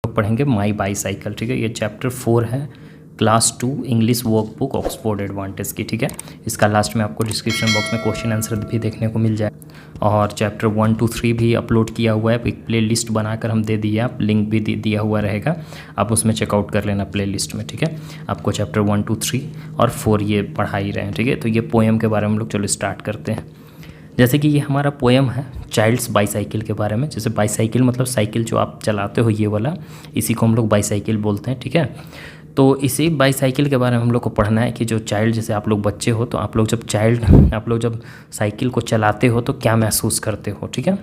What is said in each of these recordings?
पढ़ेंगे माई बाईसाइकिल। ठीक है, ये चैप्टर 4 है, class 2 English workbook Oxford advantage की। ठीक है, इसका लास्ट में आपको डिस्क्रिप्शन बॉक्स में क्वेश्चन आंसर भी देखने को मिल जाए। और चैप्टर 1 to 3 भी अपलोड किया हुआ है, एक प्ले लिस्ट बनाकर हम दे दिए, आप लिंक भी दिया हुआ रहेगा, आप उसमें चेकआउट कर लेना प्ले लिस्ट में। ठीक है, आपको चैप्टर 1 to 3 और 4 ये पढ़ा ही रहे हैं। ठीक है, तो ये पोएम के बारे में हम लोग चलो स्टार्ट करते हैं। जैसे कि ये हमारा पोएम है चाइल्ड्स बाईसाइकिल के बारे में। जैसे बाईसाइकिल मतलब साइकिल जो आप चलाते हो ये वाला, इसी को हम लोग बाईसाइकिल बोलते हैं। ठीक है, तो इसी बाईसाइकिल के बारे में हम लोग को पढ़ना है कि जो चाइल्ड, जैसे आप लोग बच्चे हो तो आप लोग जब साइकिल को चलाते हो तो क्या महसूस करते हो। ठीक है,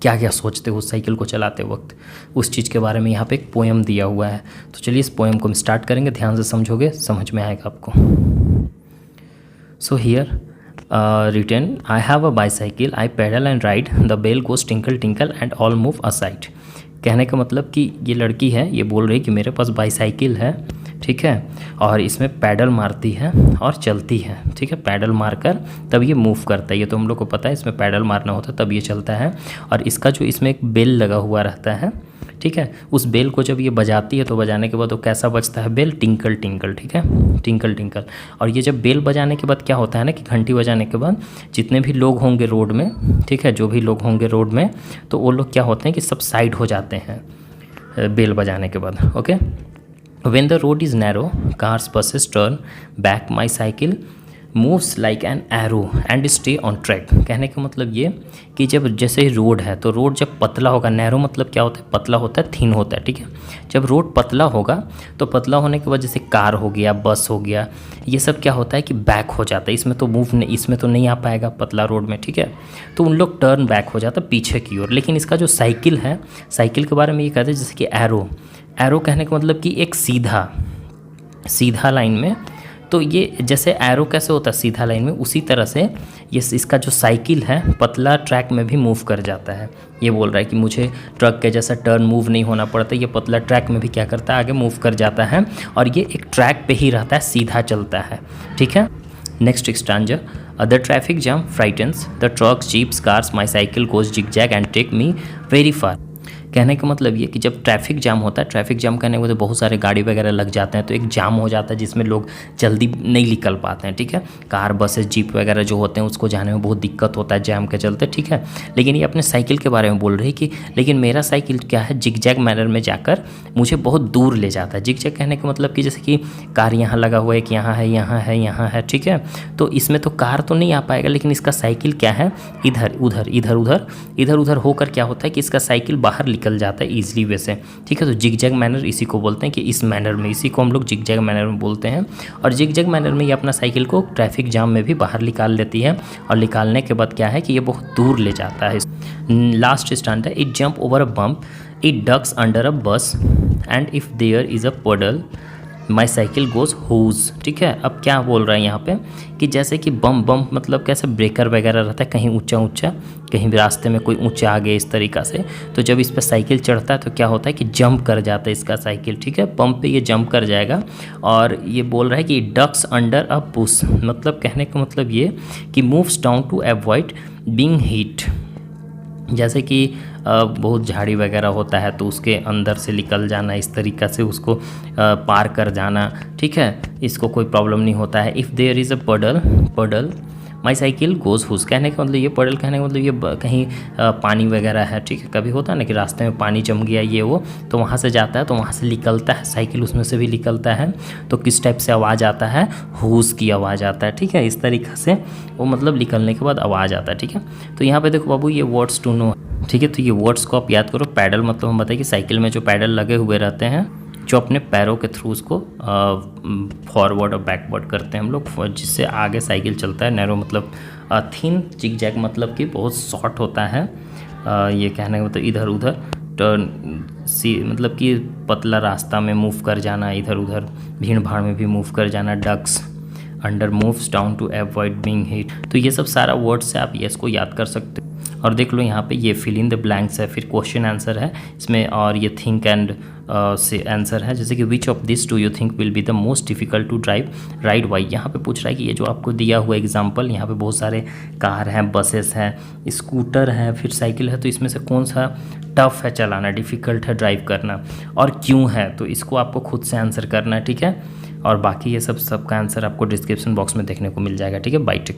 क्या क्या सोचते हो साइकिल को चलाते वक्त, उस चीज़ के बारे में यहाँ पे एक पोएम दिया हुआ है। तो चलिए इस पोएम को हम स्टार्ट करेंगे, ध्यान से समझोगे, समझ में आएगा आपको। So here written, I have a bicycle, I pedal and ride, the bell goes tinkle tinkle and all move aside। कहने का मतलब कि ये लड़की है, ये बोल रही है कि मेरे पास बाईसाइकिल है, ठीक है, और इसमें पैडल मारती है और चलती है। ठीक है, पैडल मारकर तब ये मूव करता है, ये तो हम लोग को पता है, इसमें पैडल मारना होता है तब ये चलता है। और इसका जो इसमें एक बेल लगा हुआ रहता है, ठीक है, उस बेल को जब ये बजाती है तो बजाने के बाद वो कैसा बजता है, बेल टिंकल टिंकल। ठीक है, टिंकल टिंकल। और ये जब बेल बजाने के बाद क्या होता है ना कि घंटी बजाने के बाद जितने भी लोग होंगे रोड में, ठीक है, जो भी लोग होंगे रोड में, तो वो लोग क्या होते हैं कि सब साइड हो जाते हैं बेल बजाने के बाद। Okay, when the road is narrow, cars buses turn back, my cycle moves like an arrow and stay on track. कहने का मतलब ये कि जब जैसे रोड है तो रोड जब पतला होगा, नैरो मतलब क्या होता है, पतला होता है, थिन होता है। ठीक है, जब रोड पतला होगा तो पतला होने के बाद जैसे कार हो गया, बस हो गया, ये सब क्या होता है कि बैक हो जाता है, इसमें तो मूव नहीं, इसमें तो नहीं आ पाएगा पतला रोड में। ठीक है, तो उन लोग टर्न बैक हो जाता है पीछे की ओर। लेकिन इसका जो साइकिल है, साइकिल के बारे में ये कहते हैं जैसे कि एरो, एरो कहने का मतलब कि एक सीधा लाइन में, तो ये जैसे एरो कैसे होता है सीधा लाइन में, उसी तरह से ये इसका जो साइकिल है पतला ट्रैक में भी मूव कर जाता है। ये बोल रहा है कि मुझे ट्रक के जैसा टर्न मूव नहीं होना पड़ता, ये पतला ट्रैक में भी क्या करता है, आगे मूव कर जाता है, और ये एक ट्रैक पे ही रहता है, सीधा चलता है। ठीक है, next stanza, the traffic jam frightens the trucks jeeps cars, my cycle goes zig zag and take me very far. कहने का मतलब ये कि जब ट्रैफिक जाम होता है, ट्रैफिक जाम करने को तो बहुत सारे गाड़ी वगैरह लग जाते हैं, तो एक जाम हो जाता है जिसमें लोग जल्दी नहीं निकल पाते हैं। ठीक है, कार बसेस जीप वगैरह जो होते हैं उसको जाने में बहुत दिक्कत होता है जाम के चलते। ठीक है, लेकिन ये अपने साइकिल के बारे में बोल रही है कि लेकिन मेरा साइकिल क्या है, जिग जैग मैनर में जाकर मुझे बहुत दूर ले जाता है। जिग जैग कहने का मतलब कि जैसे कि कार यहाँ लगा हुआ है, कि यहाँ है, यहाँ है, यहाँ है। ठीक है, तो इसमें तो कार तो नहीं आ पाएगा, लेकिन इसका साइकिल क्या है, इधर उधर इधर उधर इधर उधर होकर क्या होता है कि इसका साइकिल बाहर निकल जाता है ईजिली वे से। ठीक है, तो जिग जैग मैनर इसी को बोलते हैं कि इस मैनर में, इसी को हम लोग जिग जैग मैनर में बोलते हैं। और जिग जैग मैनर में ये अपना साइकिल को ट्रैफिक जाम में भी बाहर निकाल लेती है, और निकालने के बाद क्या है कि ये बहुत दूर ले जाता है। लास्ट स्टैंड है, it jump over a bump, it ducks under a bus, and if there is a puddle my cycle goes whose. ठीक है, अब क्या बोल रहा है यहाँ पे कि जैसे कि बम मतलब कैसे ब्रेकर वगैरह रहता है, कहीं ऊंचा ऊंचा, कहीं भी रास्ते में कोई ऊंचा आ गया इस तरीक़ा से, तो जब इस पर साइकिल चढ़ता है तो क्या होता है कि जंप कर जाता है इसका साइकिल। ठीक है, बम पे ये जंप कर जाएगा। और ये बोल रहा है कि डक्स अंडर अ बुश, मतलब कहने का मतलब ये कि moves down to avoid being hit. जैसे कि बहुत झाड़ी वगैरह होता है तो उसके अंदर से निकल जाना, इस तरीक़ा से उसको पार कर जाना। ठीक है, इसको कोई प्रॉब्लम नहीं होता है। If there is a puddle my cycle goes whose, कहने का मतलब ये पडल कहने का मतलब ये कहीं पानी वगैरह है। ठीक है, कभी होता है ना कि रास्ते में पानी जम गया ये वो, तो वहाँ से जाता है, तो वहाँ से निकलता है साइकिल, उसमें से भी निकलता है, तो किस टाइप से आवाज़ आता है, हुज की आवाज़ आता है। ठीक है, इस तरीक़े से वो मतलब निकलने के बाद आवाज़ आता है। ठीक है, तो यहाँ पे देखो बाबू ये वर्ड्स टू नो। ठीक है, तो ये वर्ड्स को आप याद करो। पैडल मतलब हम बताइए कि साइकिल में जो पैडल लगे हुए रहते हैं, जो अपने पैरों के थ्रू उसको फॉरवर्ड और बैकवर्ड करते हैं हम लोग, जिससे आगे साइकिल चलता है। नैरो मतलब थिन, जिग जैग मतलब कि बहुत शॉर्ट होता है। ये कहने का मतलब इधर उधर टर्न, मतलब कि पतला रास्ता में मूव कर जाना, इधर उधर भीड़ भाड़ में भी मूव कर जाना। Ducks under moves down to avoid being hit. तो ये सब सारा वर्ड से आप ये इसको याद कर सकते हो। और देख लो यहाँ पे ये फिल इन द ब्लैंक्स है, फिर क्वेश्चन आंसर है इसमें, और ये थिंक एंड से आंसर है, जैसे कि which of this do you think will be the most difficult to drive, ride why. यहाँ पे पूछ रहा है कि ये जो आपको दिया हुआ एग्जांपल, यहाँ पे बहुत सारे कार हैं, बसेस हैं, स्कूटर है, फिर साइकिल है, तो इसमें से कौन सा टफ है चलाना, डिफ़िकल्ट है ड्राइव करना, और क्यों है, तो इसको आपको खुद से आंसर करना है, ठीक है। और बाकी ये सब का आंसर आपको डिस्क्रिप्शन बॉक्स में देखने को मिल जाएगा, ठीक है। Bye take.